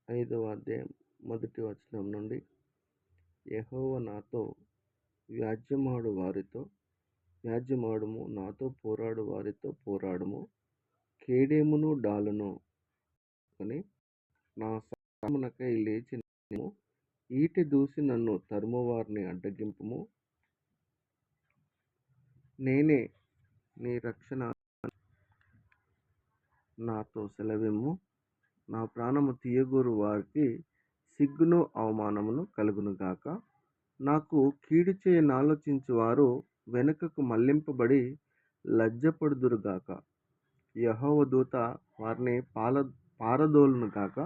5వ అధ్యాయం మొదటి వచనం నుండి, యెహోవా నాతో వ్యాజ్యమాడుము, నాతో పోరాడు వారితో పోరాడుము, కేడెమును డాలును కొని నా సహాయమునకై లేచి నిలువుము, ఈటె దూసి నన్ను తరుమువారిని అడ్డగింపుము. నేనే నీ రక్షణ, నాతో సెలవిమ్ము. నా ప్రాణము తీయగోరు వారికి సిగ్గును అవమానమును కలుగునుగాక. నాకు కీడు చేయ నాలోచించు వారు వెనుకకు మళ్లింపబడి లజ్జపడుదురుగాక. యెహోవా దూత వారిని పారదోలునుగాక.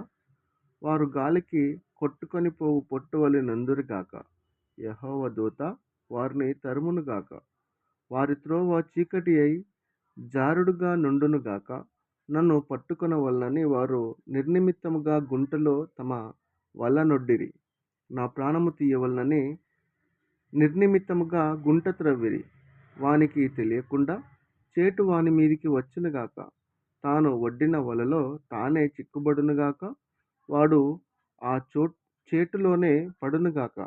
వారు గాలికి కొట్టుకొని పోవు పొట్టువలె నుందురుగాక. యెహోవా దూత వారిని తరుమునుగాక. వారి త్రోవ చీకటి అయి జారుడుగా నుండునుగాక. నన్ను పట్టుకొనవలెనని వారు నిర్నిమిత్తముగా గుంటలో తమ వలనొడ్డిరి. నా ప్రాణము తీయవలెనని నిర్నిమిత్తముగా గుంట త్రవ్విరి. వానికి తెలియకుండా చేటు వాని మీదికి వచ్చునుగాక. తాను ఒడ్డిన వలలో తానే చిక్కుబడునుగాక. వాడు ఆ చేటులోనే పడునుగాక.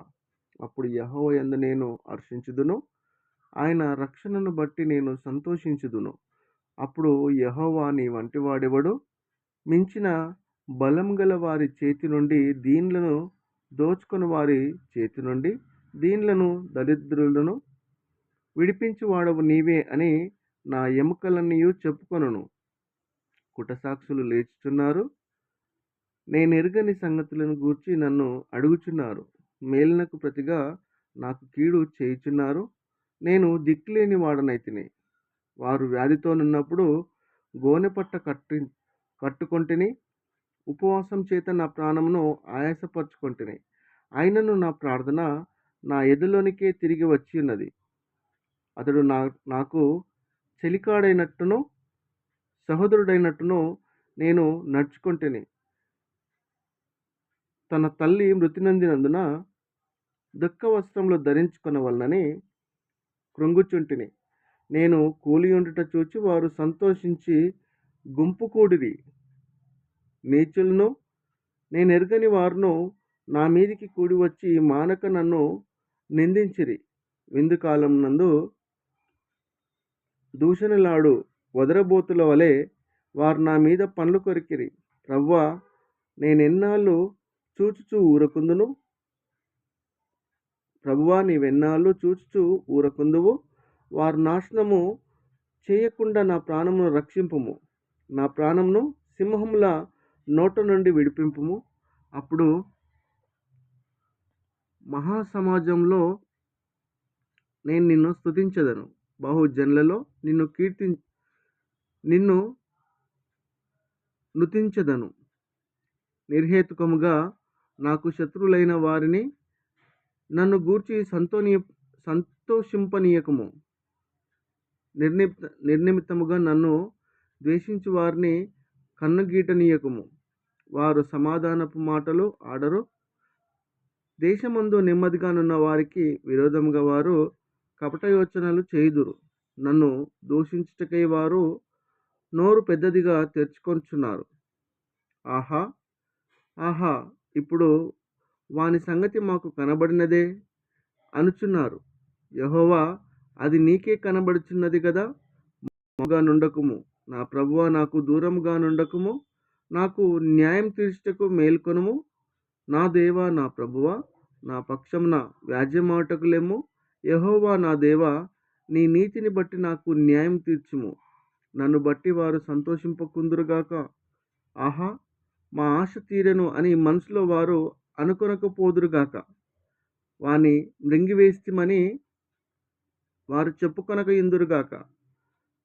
అప్పుడు యెహోవా యందు నేను హర్షించుదును, ఆయన రక్షణను బట్టి నేను సంతోషించుదును. అప్పుడు యెహోవా, నీ వంటివాడెవడు? మించిన బలము గల వారి చేతి నుండి దీనులను దోచుకొని వారి చేతి నుండి దీనులను దరిద్రులను విడిపించువాడవు నీవే అని నా ఎముకలన్నీయు చెప్పుకొనును. కుటసాక్షులు లేచుచున్నారు, నేనెరుగని సంగతులను గూర్చి నన్ను అడుగుచున్నారు. మేలునకు ప్రతిగా నాకు కీడు చేయుచున్నారు. నేను దిక్కులేని వాడనైతిని. వారు వ్యాధితోనున్నప్పుడు గోనెపట్ట కట్టుకొంటిని. ఉపవాసం చేత నా ప్రాణమును ఆయాసపరచుకొంటిని. అయినను నా ప్రార్థన నా ఎదలోనికే తిరిగి వచ్చి ఉన్నది. అతడు నాకు చెలికాడైనట్టును సహోదరుడైనట్టును నేను నడుచుకొంటిని. తన తల్లి మృతి నొందినందున దుఃఖ వస్త్రములు ధరించుకొనవలనని కృంగుచుంటిని. నేను కూలియుండుట చూచి వారు సంతోషించి గుంపు కూడిరి. నీచులను, నేనెరుగని వారును నా మీదికి కూడి వచ్చి మానక నన్ను నిందించిరి. విందు కాలం నందు దూషణలాడు వదరబోతుల వలె వారు నా మీద పండ్లు కొరికిరి. ప్రభువా, నేనెన్నాళ్ళు చూచుచూ ఊరకుందును? ప్రభువా, నీవెన్నాళ్ళు చూచుచూ ఊరకుందువు? వారు నాశనము చేయకుండా నా ప్రాణమును రక్షింపుము. నా ప్రాణమును సింహముల నోట నుండి విడిపింపుము. అప్పుడు మహాసమాజంలో నేను నిన్ను స్తుతించెదను. బహుజనులలో నిన్ను నుతించెదను. నిర్హేతుకముగా నాకు శత్రువులైన వారిని నన్ను గూర్చి సంతోషింపనీయకము. నిర్నిమిత్తముగా నన్ను ద్వేషించు వారిని కన్నుగీటనీయకము. వారు సమాధానపు మాటలు ఆడరు. దేశమందు నెమ్మదిగానున్న వారికి విరోధముగా వారు కపట యోచనలు చేయుదురు. నన్ను దూషించుటకై వారు నోరు పెద్దదిగా తెరుచుకొనుచున్నారు. ఆహా, ఆహా, ఇప్పుడు వాని సంగతి మాకు కనబడినదే అనుచున్నారు. యెహోవా, అది నీకే కనబడుచున్నది గదా. మౌనముగా నుండకుము. నా ప్రభువా, నాకు దూరముగా నుండకుము. నాకు న్యాయం తీర్చుటకు మేల్కొనుము. నా దేవా, నా ప్రభువా, నా పక్షమున వ్యాజ్యమాడుటకు లెమ్ము. యెహోవా నా దేవా, నీ నీతిని బట్టి నాకు న్యాయం తీర్చుము. నన్ను బట్టి వారు సంతోషింపకుందురుగాక. ఆహా, మా ఆశ తీరెను అని మనసులో వారు అనుకొనకపోదురుగాక. వాని మృంగివేస్తిమని వారు చెప్పుకొనక ఇందురుగాక.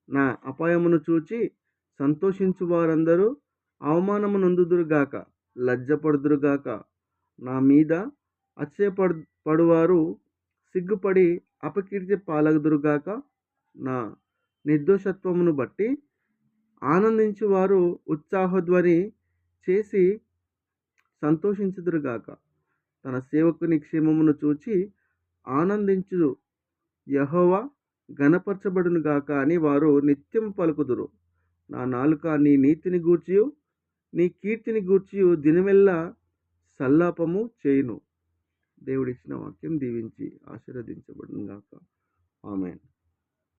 నా అపాయమును చూచి సంతోషించు వారందరూ అవమానము నొందుదురుగాక, లజ్జపడుదురుగాక. నా మీద అతిశయపడువారు సిగ్గుపడి అపకీర్తి పాలగుదురుగాక. నా నిర్దోషత్వమును బట్టి ఆనందించు వారు ఉత్సాహధ్వని చేసి సంతోషించుదురుగాక. తన సేవకుని క్షేమమును చూచి ఆనందించు యెహోవా ఘనపరచబడునుగాక అని వారు నిత్యం పలుకుదురు. నా నాలుక నీ నీతిని గూర్చియు నీ కీర్తిని గూర్చి దినమెల్లా సల్లాపము చేయును. దేవుడిచ్చిన వాక్యం దీవించి ఆశీర్వదించబడును గాక. ఆమేన్.